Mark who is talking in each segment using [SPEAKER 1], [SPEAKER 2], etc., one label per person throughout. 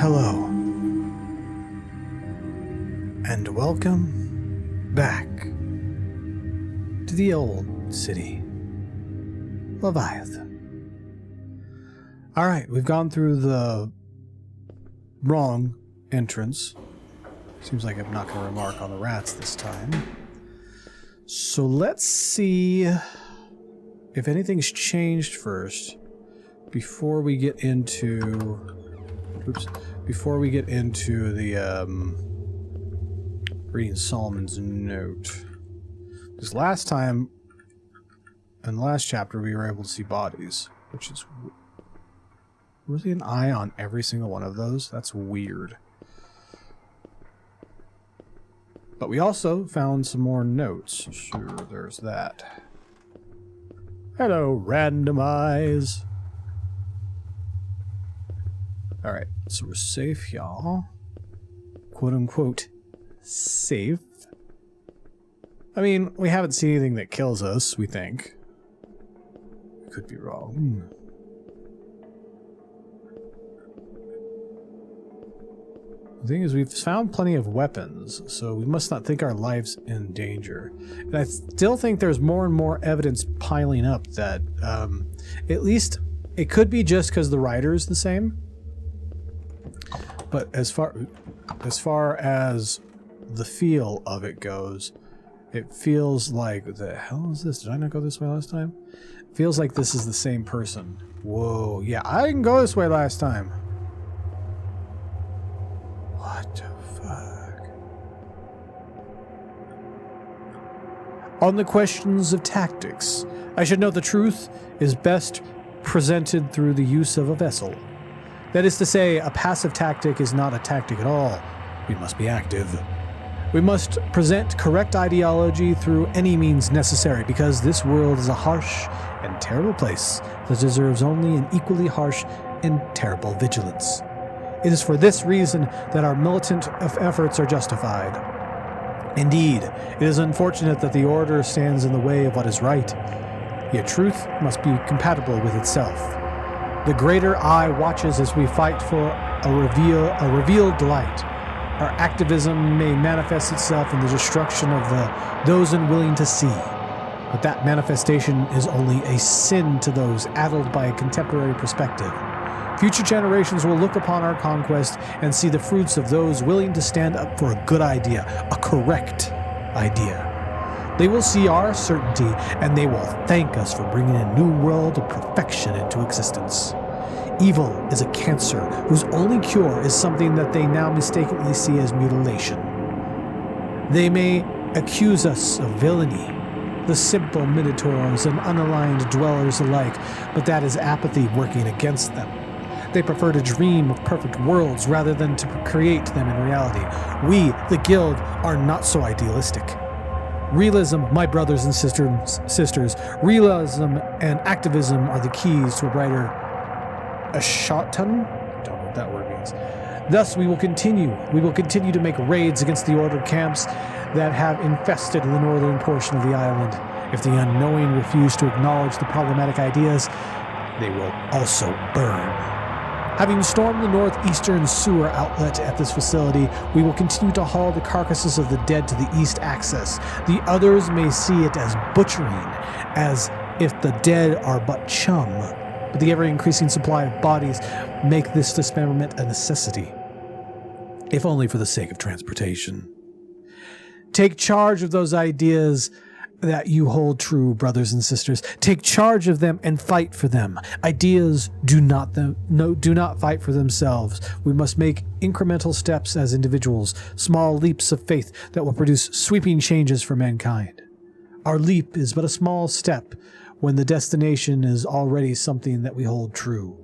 [SPEAKER 1] Hello, and welcome back to the old city, Leviathan. Alright, we've gone through the wrong entrance. Seems like I'm not going to remark on the rats this time. So let's see if anything's changed first before we get into... Before we get into the, reading Solomon's note. Because last time, in the last chapter, we were able to see bodies, which is... Was there an eye on every single one of those? That's weird. But we also found some more notes. Sure, there's that. Hello, randomize. Alright, so we're safe, y'all. Quote-unquote safe. I mean, we haven't seen anything that kills us, we think. Could be wrong. The thing is, we've found plenty of weapons, so we must not think our lives in danger. And I still think there's more and more evidence piling up that, at least, it could be just because the rider's the same. But as far as the feel of it goes, it feels like... The hell is this? Did I not go this way last time? It feels like this is the same person. Whoa, yeah, I didn't go this way last time. What the fuck? On the questions of tactics, I should note the truth is best presented through the use of a vessel. That is to say, a passive tactic is not a tactic at all. We must be active. We must present correct ideology through any means necessary, because this world is a harsh and terrible place that deserves only an equally harsh and terrible vigilance. It is for this reason that our militant efforts are justified. Indeed, it is unfortunate that the order stands in the way of what is right, yet truth must be compatible with itself. The greater I watches as we fight for a revealed light. Our activism may manifest itself in the destruction of those unwilling to see, but that manifestation is only a sin to those addled by a contemporary perspective. Future generations will look upon our conquest and see the fruits of those willing to stand up for a good idea, a correct idea. They will see our certainty, and they will thank us for bringing a new world of perfection into existence. Evil is a cancer whose only cure is something that they now mistakenly see as mutilation. They may accuse us of villainy, the simple minotaurs and unaligned dwellers alike, but that is apathy working against them. They prefer to dream of perfect worlds rather than to create them in reality. We, the Guild, are not so idealistic. Realism, my brothers and sisters, realism and activism are the keys to a brighter Ashatan? Don't know what that word means. Thus, we will continue to make raids against the ordered camps that have infested the northern portion of the island. If the unknowing refuse to acknowledge the problematic ideas, they will also burn. Having stormed the northeastern sewer outlet at this facility, we will continue to haul the carcasses of the dead to the east axis. The others may see it as butchering, as if the dead are but chum. But the ever-increasing supply of bodies make this dismemberment a necessity, if only for the sake of transportation. Take charge of those ideas that you hold true, brothers and sisters. Take charge of them and fight for them. Ideas do not fight for themselves. We must make incremental steps as individuals, small leaps of faith that will produce sweeping changes for mankind. Our leap is but a small step when the destination is already something that we hold true.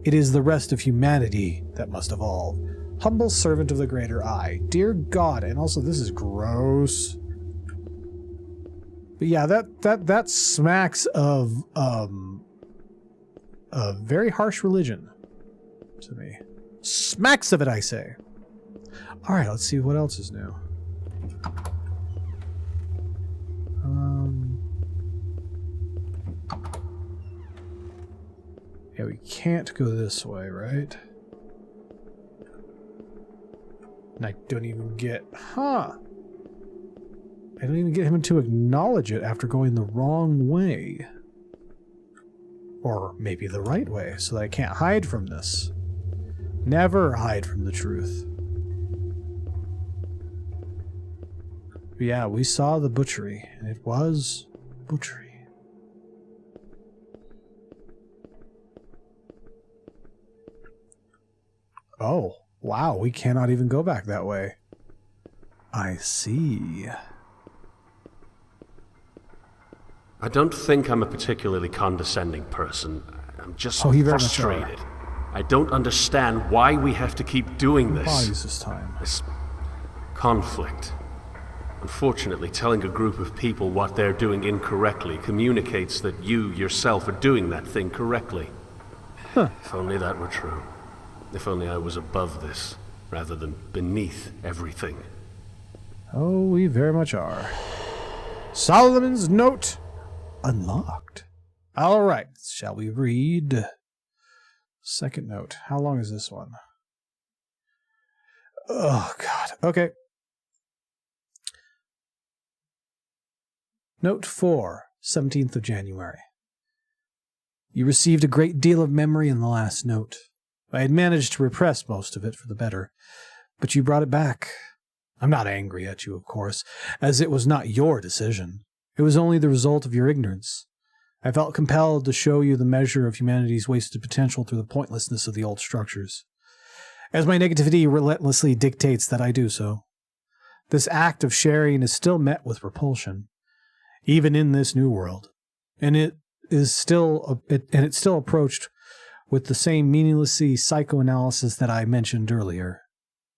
[SPEAKER 1] It is the rest of humanity that must evolve. Humble servant of the greater I. Dear God, and also this is gross. But yeah, that smacks of a very harsh religion to me. Smacks of it, I say. All right, let's see what else is new. Yeah, we can't go this way, right? And I don't even get... I don't even get him to acknowledge it after going the wrong way. Or maybe the right way, so that I can't hide from this. Never hide from the truth. But yeah, we saw the butchery, and it was butchery. Oh, wow, we cannot even go back that way. I see.
[SPEAKER 2] I don't think I'm a particularly condescending person. I'm just frustrated. I don't understand why we have to keep doing this
[SPEAKER 1] time.
[SPEAKER 2] This conflict. Unfortunately, telling a group of people what they're doing incorrectly communicates that you yourself are doing that thing correctly. If only that were true. If only I was above this, rather than beneath everything.
[SPEAKER 1] Oh, we very much are. Solomon's Note unlocked. All right, shall we read? Second note. How long is this one? Oh, God. Okay. Note 4, 17th of January. You received a great deal of memory in the last note. I had managed to repress most of it for the better, but you brought it back. I'm not angry at you, of course, as it was not your decision. It was only the result of your ignorance. I felt compelled to show you the measure of humanity's wasted potential through the pointlessness of the old structures. As my negativity relentlessly dictates that I do so. This act of sharing is still met with repulsion, even in this new world, and it's still approached with the same meaninglessly psychoanalysis that I mentioned earlier.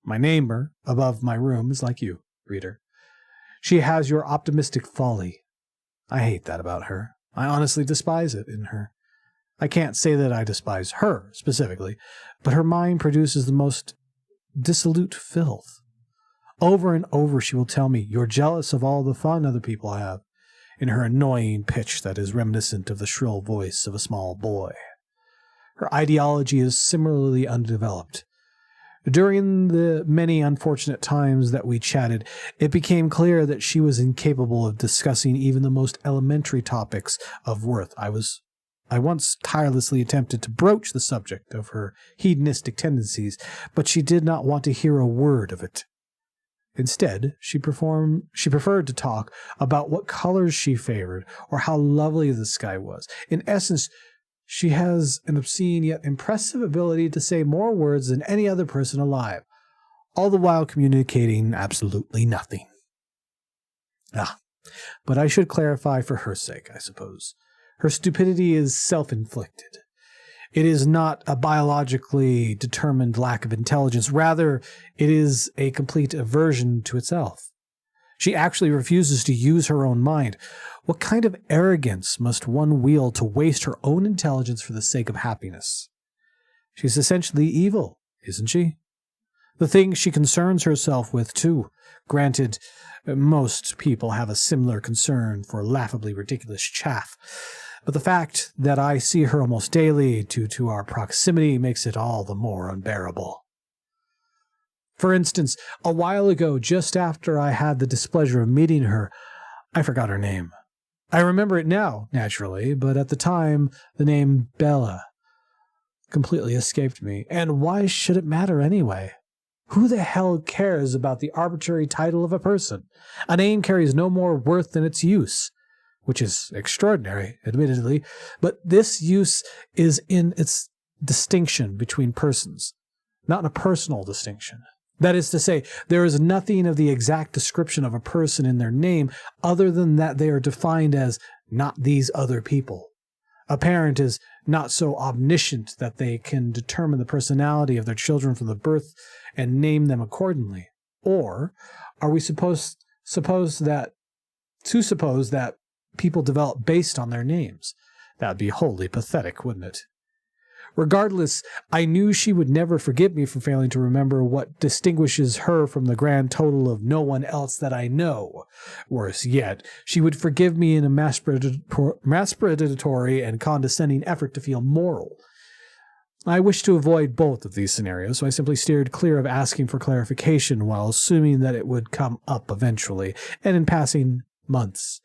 [SPEAKER 1] My neighbor above my room is like you, reader. She has your optimistic folly. I hate that about her. I honestly despise it in her. I can't say that I despise her specifically, but her mind produces the most dissolute filth. Over and over she will tell me, "You're jealous of all the fun other people have," in her annoying pitch that is reminiscent of the shrill voice of a small boy. Her ideology is similarly undeveloped. During the many unfortunate times that we chatted, it became clear that she was incapable of discussing even the most elementary topics of worth. I once tirelessly attempted to broach the subject of her hedonistic tendencies, but she did not want to hear a word of it. Instead, she preferred to talk about what colors she favored or how lovely the sky was. In essence, she has an obscene yet impressive ability to say more words than any other person alive, all the while communicating absolutely nothing. But I should clarify for her sake, I suppose. Her stupidity is self-inflicted. It is not a biologically determined lack of intelligence. Rather, it is a complete aversion to itself. She actually refuses to use her own mind. What kind of arrogance must one wield to waste her own intelligence for the sake of happiness? She's essentially evil, isn't she? The things she concerns herself with, too. Granted, most people have a similar concern for laughably ridiculous chaff. But the fact that I see her almost daily due to our proximity makes it all the more unbearable. For instance, a while ago, just after I had the displeasure of meeting her, I forgot her name. I remember it now, naturally, but at the time, the name Belle completely escaped me. And why should it matter anyway? Who the hell cares about the arbitrary title of a person? A name carries no more worth than its use, which is extraordinary, admittedly, but this use is in its distinction between persons, not in a personal distinction. That is to say, there is nothing of the exact description of a person in their name other than that they are defined as not these other people. A parent is not so omniscient that they can determine the personality of their children from the birth and name them accordingly. Or are we supposed that people develop based on their names? That would be wholly pathetic, wouldn't it? Regardless, I knew she would never forgive me for failing to remember what distinguishes her from the grand total of no one else that I know. Worse yet, she would forgive me in a mass-predatory and condescending effort to feel moral. I wished to avoid both of these scenarios, so I simply steered clear of asking for clarification while assuming that it would come up eventually, and in passing, months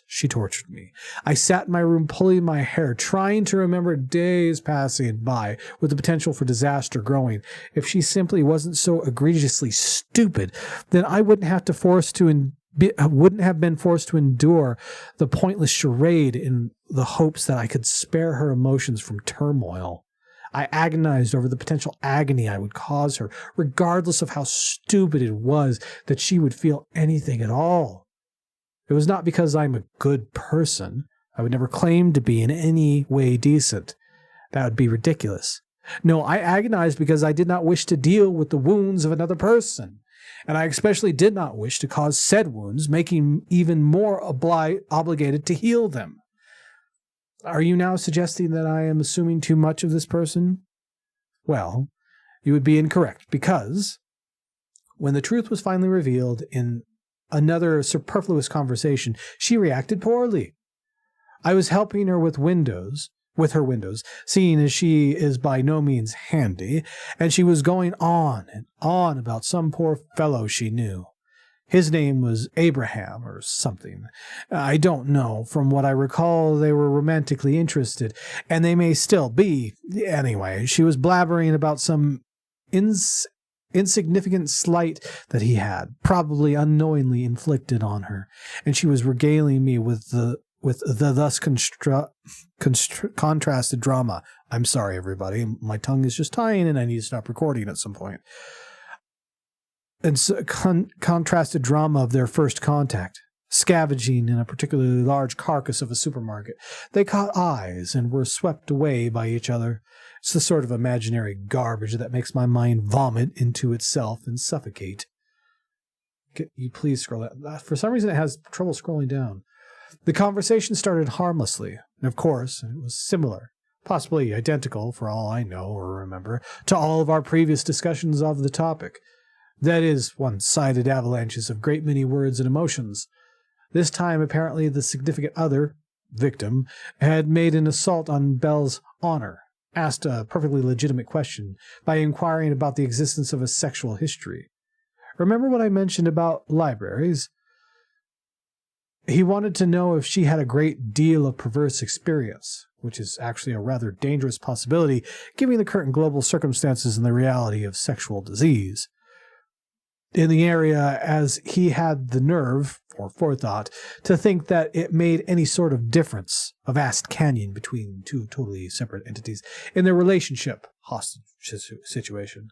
[SPEAKER 1] she tortured me. I sat in my room pulling my hair, trying to remember days passing by with the potential for disaster growing. If she simply wasn't so egregiously stupid, then I wouldn't have been forced to endure the pointless charade in the hopes that I could spare her emotions from turmoil. I agonized over the potential agony I would cause her, regardless of how stupid it was that she would feel anything at all. It was not because I'm a good person. I would never claim to be in any way decent. That would be ridiculous. No, I agonized because I did not wish to deal with the wounds of another person. And I especially did not wish to cause said wounds, making even more obligated to heal them. Are you now suggesting that I am assuming too much of this person? Well, you would be incorrect, because when the truth was finally revealed in another superfluous conversation, she reacted poorly. I was helping her with her windows, seeing as she is by no means handy, and she was going on and on about some poor fellow she knew. His name was Abraham or something. I don't know. From what I recall, they were romantically interested, and they may still be. Anyway, she was blabbering about some insignificant slight that he had, probably unknowingly inflicted on her, and she was regaling me with the thus contrasted drama. I'm sorry, everybody. My tongue is just tying, and I need to stop recording at some point. And contrasted drama of their first contact, scavenging in a particularly large carcass of a supermarket. They caught eyes and were swept away by each other. It's the sort of imaginary garbage that makes my mind vomit into itself and suffocate. Can you please scroll that? For some reason, it has trouble scrolling down. The conversation started harmlessly, and of course, it was similar, possibly identical, for all I know or remember, to all of our previous discussions of the topic. That is, one-sided avalanches of great many words and emotions. This time, apparently, the significant other, victim, had made an assault on Belle's honor, asked a perfectly legitimate question by inquiring about the existence of a sexual history. Remember what I mentioned about libraries? He wanted to know if she had a great deal of perverse experience, which is actually a rather dangerous possibility, given the current global circumstances and the reality of sexual disease in the area, as he had the nerve, or forethought, to think that it made any sort of difference, a vast canyon between two totally separate entities, in their relationship hostage situation.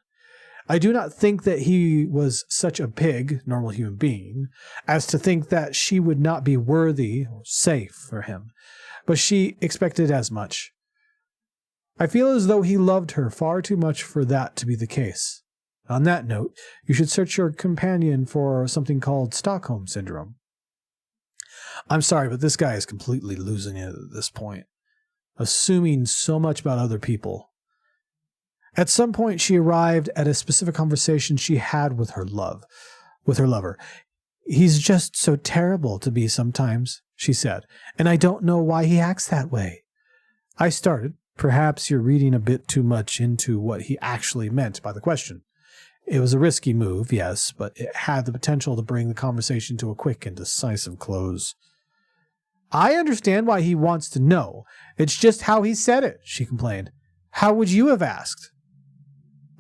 [SPEAKER 1] I do not think that he was such a pig, normal human being, as to think that she would not be worthy or safe for him, but she expected as much. I feel as though he loved her far too much for that to be the case. On that note, you should search your companion for something called Stockholm Syndrome. I'm sorry, but this guy is completely losing it at this point, assuming so much about other people. At some point, she arrived at a specific conversation she had with her lover. He's just so terrible to be sometimes, she said, and I don't know why he acts that way. I started, perhaps you're reading a bit too much into what he actually meant by the question. It was a risky move, yes, but it had the potential to bring the conversation to a quick and decisive close. I understand why he wants to know. It's just how he said it, she complained. How would you have asked?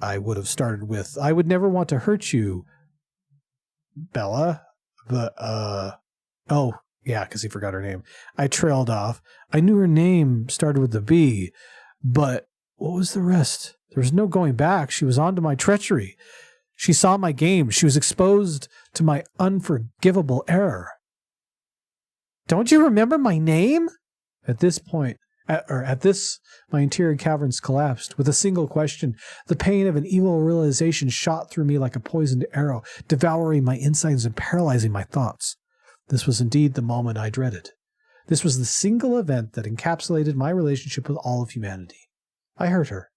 [SPEAKER 1] I would have started with, I would never want to hurt you, Bella, but, oh, yeah, because he forgot her name. I trailed off. I knew her name started with a B, but what was the rest? There was no going back. She was on to my treachery. She saw my game. She was exposed to my unforgivable error. Don't you remember my name? At this, my interior caverns collapsed. With a single question, the pain of an evil realization shot through me like a poisoned arrow, devouring my insides and paralyzing my thoughts. This was indeed the moment I dreaded. This was the single event that encapsulated my relationship with all of humanity. I hurt her.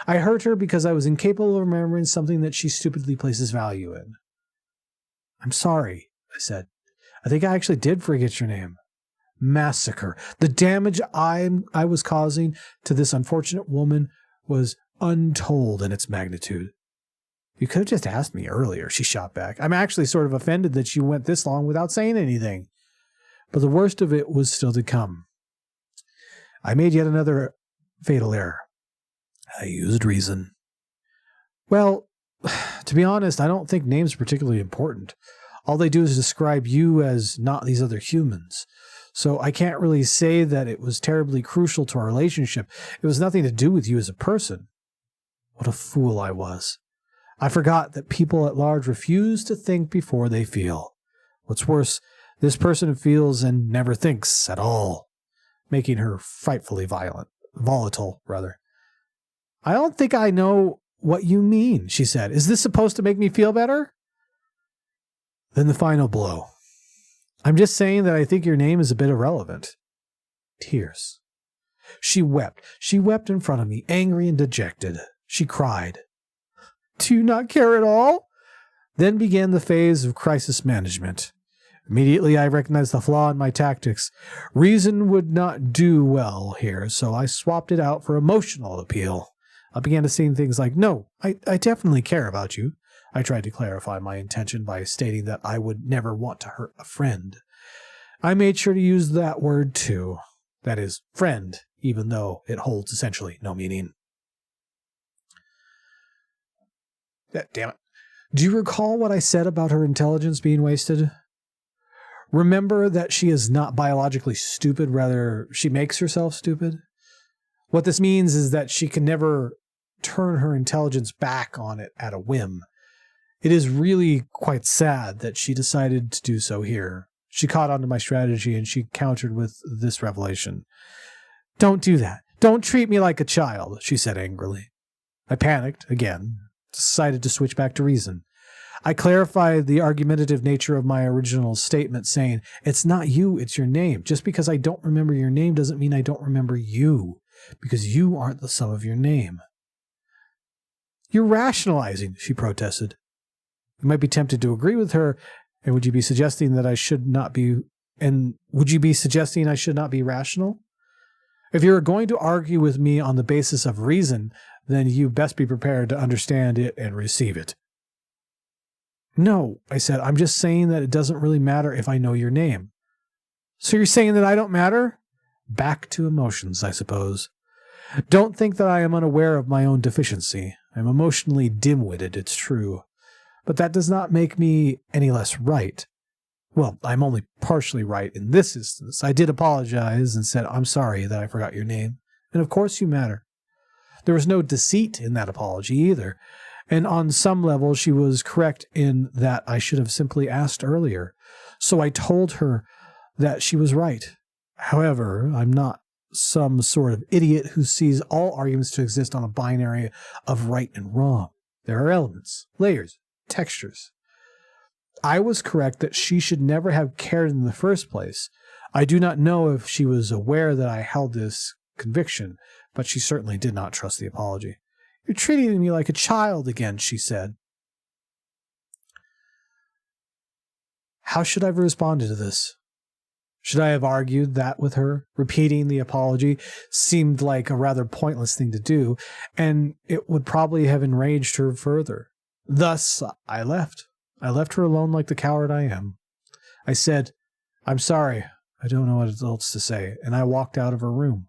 [SPEAKER 1] I hurt her because I was incapable of remembering something that she stupidly places value in. I'm sorry, I said. I think I actually did forget your name. massacre. The damage I was causing to this unfortunate woman was untold in its magnitude. You could have just asked me earlier, she shot back. I'm actually sort of offended that you went this long without saying anything. But the worst of it was still to come. I made yet another fatal error. I used reason. Well, to be honest, I don't think names are particularly important. All they do is describe you as not these other humans. So I can't really say that it was terribly crucial to our relationship. It was nothing to do with you as a person. What a fool I was. I forgot that people at large refuse to think before they feel. What's worse, this person feels and never thinks at all, making her frightfully volatile. I don't think I know what you mean, she said. Is this supposed to make me feel better? Then the final blow. I'm just saying that I think your name is a bit irrelevant. Tears. She wept. She wept in front of me, angry and dejected. She cried. Do you not care at all? Then began the phase of crisis management. Immediately I recognized the flaw in my tactics. Reason would not do well here, so I swapped it out for emotional appeal. I began to say things like, no, I definitely care about you. I tried to clarify my intention by stating that I would never want to hurt a friend. I made sure to use that word too. That is, friend, even though it holds essentially no meaning. Damn it. Do you recall what I said about her intelligence being wasted? Remember that she is not biologically stupid, rather she makes herself stupid? What this means is that she can never turn her intelligence back on it at a whim. It is really quite sad that she decided to do so here. She caught on to my strategy and she countered with this revelation. Don't do that. Don't treat me like a child, she said angrily. I panicked again, decided to switch back to reason. I clarified the argumentative nature of my original statement, saying, it's not you, it's your name. Just because I don't remember your name doesn't mean I don't remember you, because you aren't the sum of your name. You're rationalizing, she protested. You might be tempted to agree with her, and would you be suggesting I should not be rational? If you're going to argue with me on the basis of reason, then you best be prepared to understand it and receive it. No, I said, I'm just saying that it doesn't really matter if I know your name. So you're saying that I don't matter? Back to emotions, I suppose. Don't think that I am unaware of my own deficiency. I'm emotionally dim-witted, it's true. But that does not make me any less right. Well, I'm only partially right in this instance. I did apologize and said, I'm sorry that I forgot your name. And of course you matter. There was no deceit in that apology either. And on some level, she was correct in that I should have simply asked earlier. So I told her that she was right. However, I'm not some sort of idiot who sees all arguments to exist on a binary of right and wrong. There are elements, layers, textures. I was correct that she should never have cared in the first place. I do not know if she was aware that I held this conviction, but she certainly did not trust the apology. You're treating me like a child again, she said. How should I have responded to this? Should I have argued that with her? Repeating the apology seemed like a rather pointless thing to do, and it would probably have enraged her further. Thus, I left. I left her alone like the coward I am. I said, I'm sorry, I don't know what else to say, and I walked out of her room.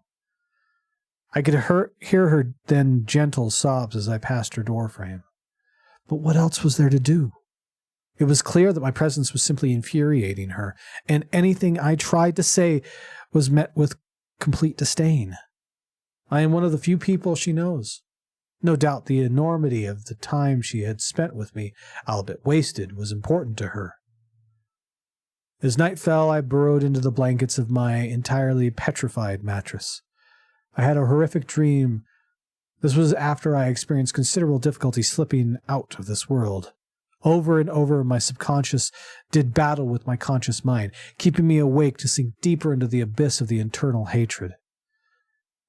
[SPEAKER 1] I could hear her then gentle sobs as I passed her doorframe. But what else was there to do? It was clear that my presence was simply infuriating her, and anything I tried to say was met with complete disdain. I am one of the few people she knows. No doubt the enormity of the time she had spent with me, albeit wasted, was important to her. As night fell, I burrowed into the blankets of my entirely petrified mattress. I had a horrific dream. This was after I experienced considerable difficulty slipping out of this world. Over and over, my subconscious did battle with my conscious mind, keeping me awake to sink deeper into the abyss of the internal hatred.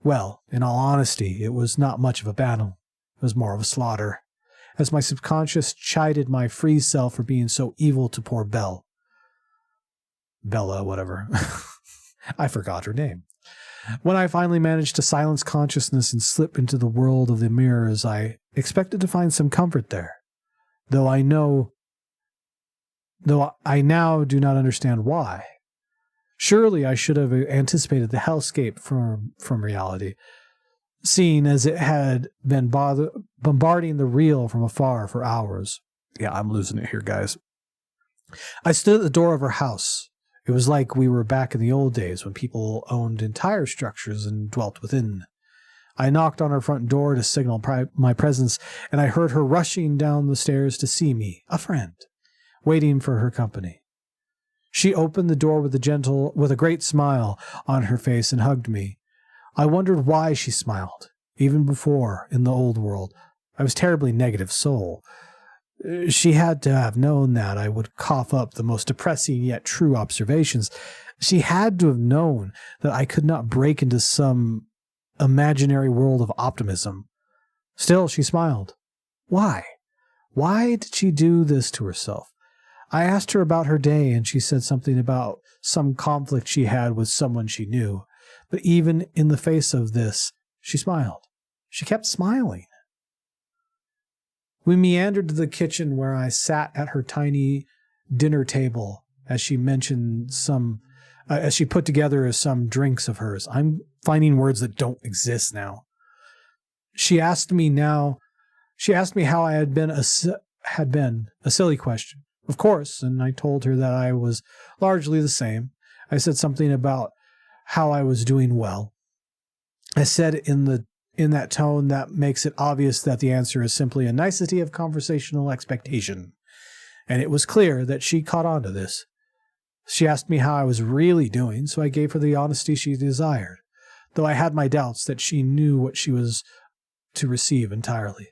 [SPEAKER 1] Well, in all honesty, it was not much of a battle. It was more of a slaughter, as my subconscious chided my free self for being so evil to poor Belle. Bella, whatever. I forgot her name. When I finally managed to silence consciousness and slip into the world of the mirrors, I expected to find some comfort there, though I now do not understand why. Surely I should have anticipated the hellscape from reality, seeing as it had been bombarding the real from afar for hours. Yeah, I'm losing it here, guys. I stood at the door of her house. It was like we were back in the old days when people owned entire structures and dwelt within. I knocked on her front door to signal my presence, and I heard her rushing down the stairs to see me, a friend, waiting for her company. She opened the door with a great smile on her face and hugged me. I wondered why she smiled. Even before, in the old world, I was terribly negative soul. She had to have known that I would cough up the most depressing yet true observations. She had to have known that I could not break into some imaginary world of optimism. Still, she smiled. Why? Why did she do this to herself? I asked her about her day, and she said something about some conflict she had with someone she knew. But even in the face of this, she smiled. She kept smiling. We meandered to the kitchen where I sat at her tiny dinner table as she put together some drinks of hers. I'm finding words that don't exist now. She asked me how I had been a silly question. Of course, and I told her that I was largely the same. I said something about how I was doing well. I said in that tone that makes it obvious that the answer is simply a nicety of conversational expectation. And it was clear that she caught on to this. She asked me how I was really doing, so I gave her the honesty she desired, though I had my doubts that she knew what she was to receive entirely.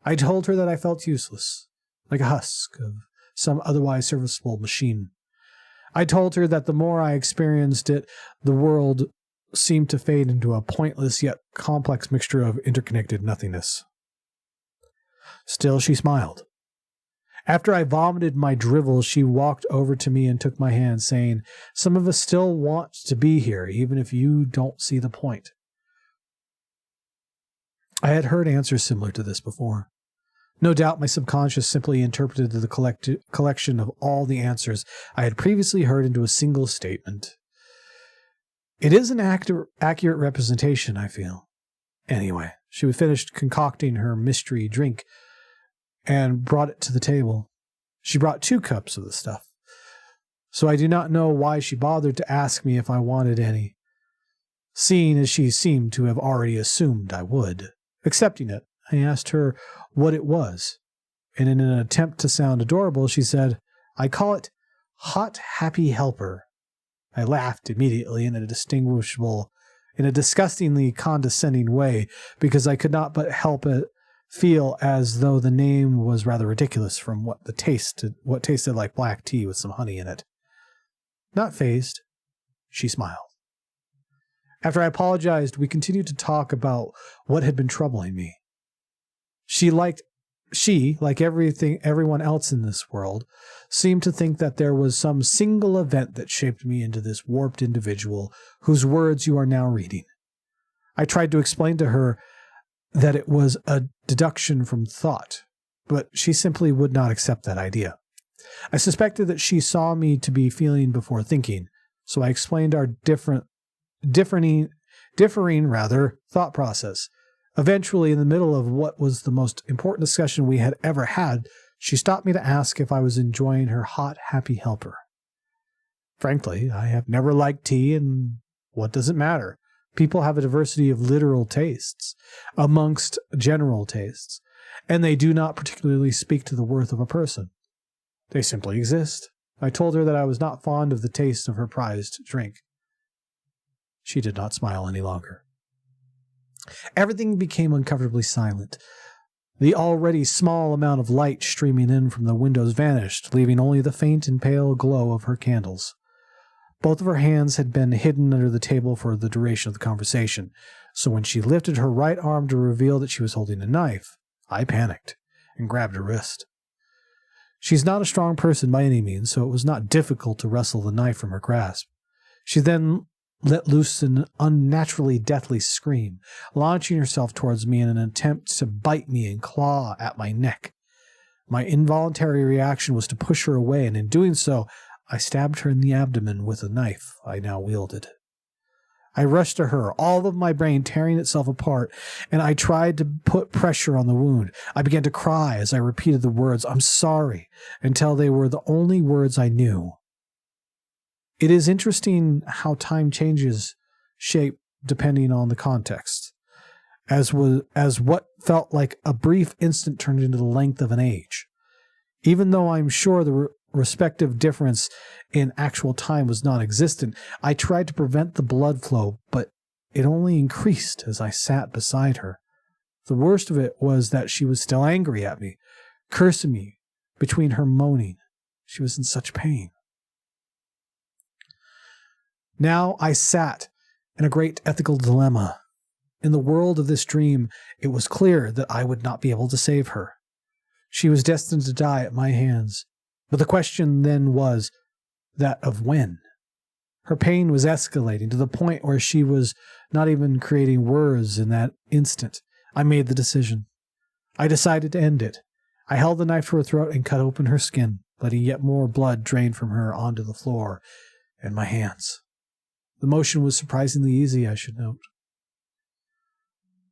[SPEAKER 1] I told her that I felt useless, like a husk of some otherwise serviceable machine. I told her that the more I experienced it, the world seemed to fade into a pointless yet complex mixture of interconnected nothingness. Still, she smiled. After I vomited my drivel, she walked over to me and took my hand, saying, "Some of us still want to be here, even if you don't see the point." I had heard answers similar to this before. No doubt my subconscious simply interpreted the collection of all the answers I had previously heard into a single statement. It is an accurate representation, I feel. Anyway, she had finished concocting her mystery drink and brought it to the table. She brought 2 cups of the stuff, so I do not know why she bothered to ask me if I wanted any, seeing as she seemed to have already assumed I would. Accepting it, I asked her what it was, and in an attempt to sound adorable, she said, "I call it Hot Happy Helper." I laughed immediately in a disgustingly condescending way, because I could not but help it feel as though the name was rather ridiculous from what tasted like black tea with some honey in it. Not fazed, she smiled. After I apologized, we continued to talk about what had been troubling me. She, like everyone else in this world, seemed to think that there was some single event that shaped me into this warped individual whose words you are now reading. I tried to explain to her that it was a deduction from thought, but she simply would not accept that idea. I suspected that she saw me to be feeling before thinking, so I explained our differing thought process. Eventually, in the middle of what was the most important discussion we had ever had, she stopped me to ask if I was enjoying her hot, happy helper. Frankly, I have never liked tea, and what does it matter? People have a diversity of literal tastes amongst general tastes, and they do not particularly speak to the worth of a person. They simply exist. I told her that I was not fond of the taste of her prized drink. She did not smile any longer. Everything became uncomfortably silent. The already small amount of light streaming in from the windows vanished, leaving only the faint and pale glow of her candles. Both of her hands had been hidden under the table for the duration of the conversation, so when she lifted her right arm to reveal that she was holding a knife, I panicked and grabbed her wrist. She's not a strong person by any means, so it was not difficult to wrestle the knife from her grasp. She then let loose an unnaturally deathly scream, launching herself towards me in an attempt to bite me and claw at my neck. My involuntary reaction was to push her away, and in doing so, I stabbed her in the abdomen with a knife I now wielded. I rushed to her, all of my brain tearing itself apart, and I tried to put pressure on the wound. I began to cry as I repeated the words, "I'm sorry," until they were the only words I knew. It is interesting how time changes shape depending on the context, as what felt like a brief instant turned into the length of an age. Even though I'm sure the respective difference in actual time was non-existent, I tried to prevent the blood flow, but it only increased as I sat beside her. The worst of it was that she was still angry at me, cursing me between her moaning. She was in such pain. Now I sat in a great ethical dilemma. In the world of this dream, it was clear that I would not be able to save her. She was destined to die at my hands. But the question then was that of when. Her pain was escalating to the point where she was not even creating words in that instant. I made the decision. I decided to end it. I held the knife to her throat and cut open her skin, letting yet more blood drain from her onto the floor and my hands. The motion was surprisingly easy, I should note.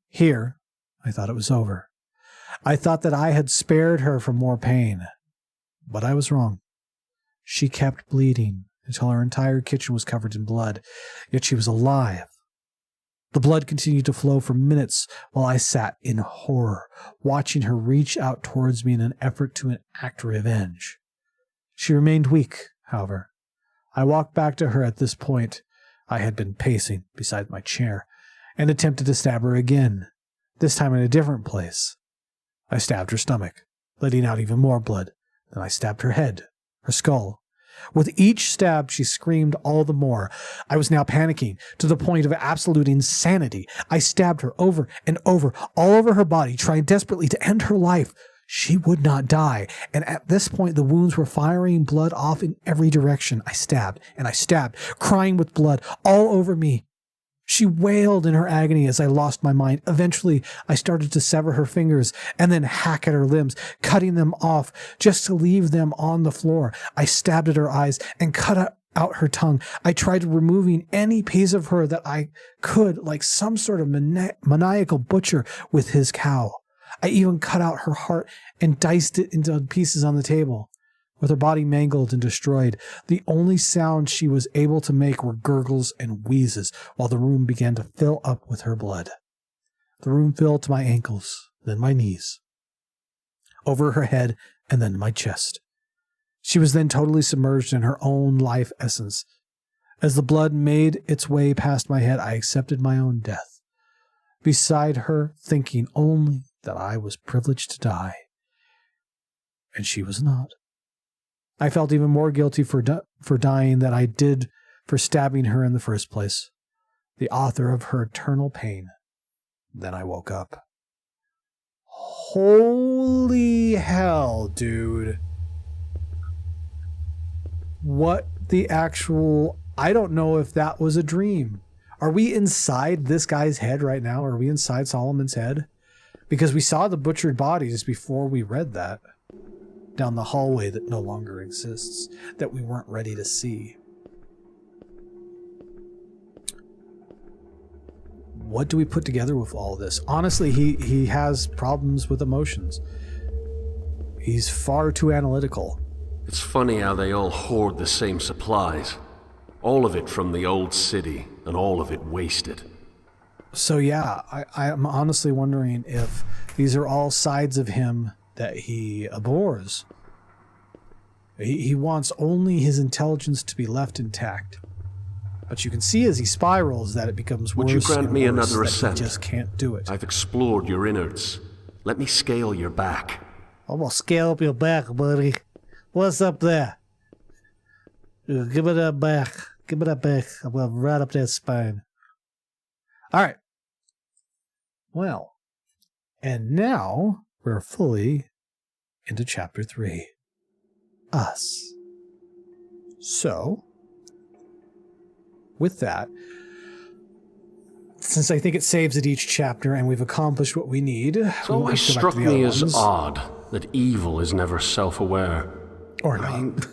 [SPEAKER 1] Here, I thought it was over. I thought that I had spared her from more pain. But I was wrong. She kept bleeding until her entire kitchen was covered in blood, yet she was alive. The blood continued to flow for minutes while I sat in horror, watching her reach out towards me in an effort to enact revenge. She remained weak, however. I walked back to her at this point. I had been pacing beside my chair and attempted to stab her again, this time in a different place. I stabbed her stomach, letting out even more blood. Then I stabbed her head, her skull. With each stab, she screamed all the more. I was now panicking to the point of absolute insanity. I stabbed her over and over, all over her body, trying desperately to end her life. She would not die, and at this point the wounds were firing blood off in every direction. I stabbed, and I stabbed, crying with blood all over me. She wailed in her agony as I lost my mind. Eventually, I started to sever her fingers and then hack at her limbs, cutting them off just to leave them on the floor. I stabbed at her eyes and cut out her tongue. I tried removing any piece of her that I could, like some sort of maniacal butcher with his cow. I even cut out her heart and diced it into pieces on the table. With her body mangled and destroyed, the only sounds she was able to make were gurgles and wheezes while the room began to fill up with her blood. The room filled to my ankles, then my knees, over her head, and then my chest. She was then totally submerged in her own life essence. As the blood made its way past my head, I accepted my own death, beside her, thinking only that I was privileged to die. And she was not. I felt even more guilty for dying than I did for stabbing her in the first place, the author of her eternal pain. Then I woke up. Holy hell, dude. What the actual... I don't know if that was a dream. Are we inside this guy's head right now? Are we inside Solomon's head? Because we saw the butchered bodies before we read that. Down the hallway that no longer exists, that we weren't ready to see. What do we put together with all this? Honestly, he has problems with emotions. He's far too analytical.
[SPEAKER 2] It's funny how they all hoard the same supplies. All of it from the old city, and all of it wasted.
[SPEAKER 1] So yeah, I'm honestly wondering if these are all sides of him that he abhors. He wants only his intelligence to be left intact. But you can see as he spirals that it becomes worse.
[SPEAKER 2] Would you grant me another
[SPEAKER 1] that
[SPEAKER 2] assent?
[SPEAKER 1] he just can't do it.
[SPEAKER 2] I've explored your innards. Let me scale your back.
[SPEAKER 1] I'm gonna scale up your back, buddy. What's up there? Give it that back. Give me that back. I'm gonna right up that spine. All right. Well, and now we're fully into chapter 3. Us. So, with that, since I think it saves at each chapter and we've accomplished what we need,
[SPEAKER 2] It's always struck me as odd that evil is never self-aware.
[SPEAKER 1] Or not.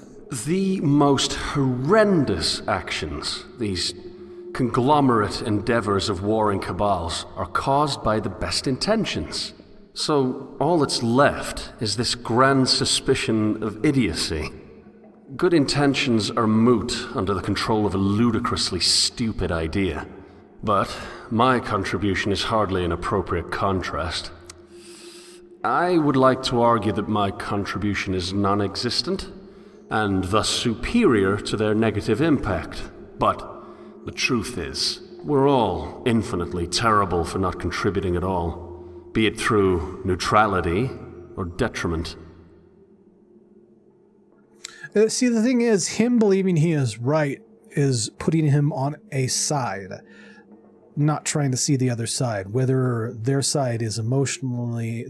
[SPEAKER 2] The most horrendous actions, these conglomerate endeavors of warring cabals, are caused by the best intentions. So all that's left is this grand suspicion of idiocy. Good intentions are moot under the control of a ludicrously stupid idea. But my contribution is hardly an appropriate contrast. I would like to argue that my contribution is non-existent, and thus superior to their negative impact. But the truth is, we're all infinitely terrible for not contributing at all, be it through neutrality or detriment.
[SPEAKER 1] See, the thing is, him believing he is right is putting him on a side, not trying to see the other side. Whether their side is emotionally,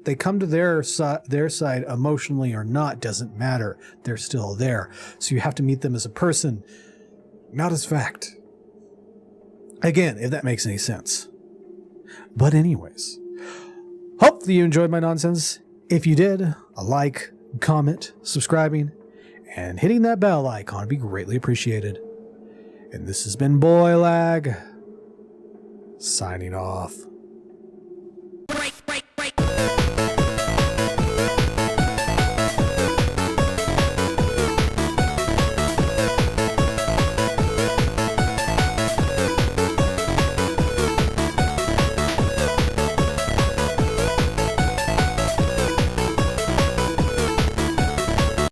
[SPEAKER 1] they come to their side emotionally or not doesn't matter. They're still there. So you have to meet them as a person, not as fact. Again, if that makes any sense. But anyways, hopefully you enjoyed my nonsense. If you did, a like, comment, subscribing, and hitting that bell icon would be greatly appreciated. And this has been Boy Lag, signing off.